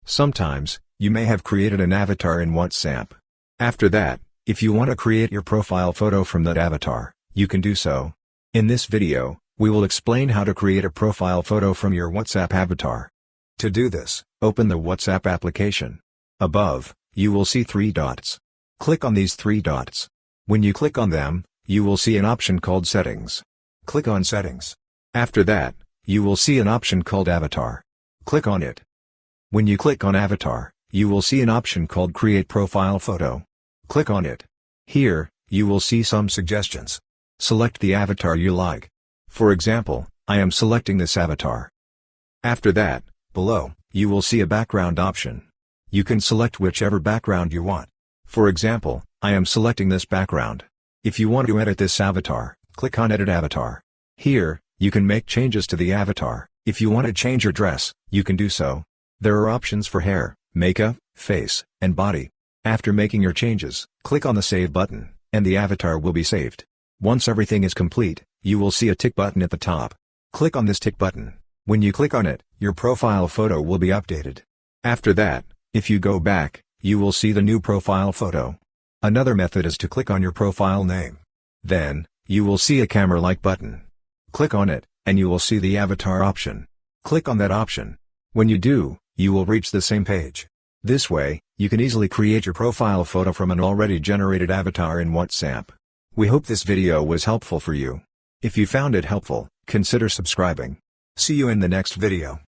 Sometimes, you may have created an avatar in WhatsApp. After that, if you want to create your profile photo from that avatar, you can do so. In this video, we will explain how to create a profile photo from your WhatsApp avatar. To do this, open the WhatsApp application. Above, you will see 3 dots. Click on these 3 dots. When you click on them, you will see an option called Settings. Click on Settings. After that, you will see an option called Avatar. Click on it. When you click on Avatar, you will see an option called Create Profile Photo. Click on it. Here, you will see some suggestions. Select the avatar you like. For example, I am selecting this avatar. After that, below, you will see a background option. You can select whichever background you want. For example, I am selecting this background. If you want to edit this avatar, click on Edit Avatar. Here, you can make changes to the avatar. If you want to change your dress, you can do so. There are options for hair, makeup, face, and body. After making your changes, click on the Save button, and the avatar will be saved. Once everything is complete, you will see a tick button at the top. Click on this tick button. When you click on it, your profile photo will be updated. After that, if you go back, you will see the new profile photo. Another method is to click on your profile name. Then, you will see a camera-like button. Click on it, and you will see the avatar option. Click on that option. When you do, you will reach the same page. This way, you can easily create your profile photo from an already generated avatar in WhatsApp. We hope this video was helpful for you. If you found it helpful, consider subscribing. See you in the next video.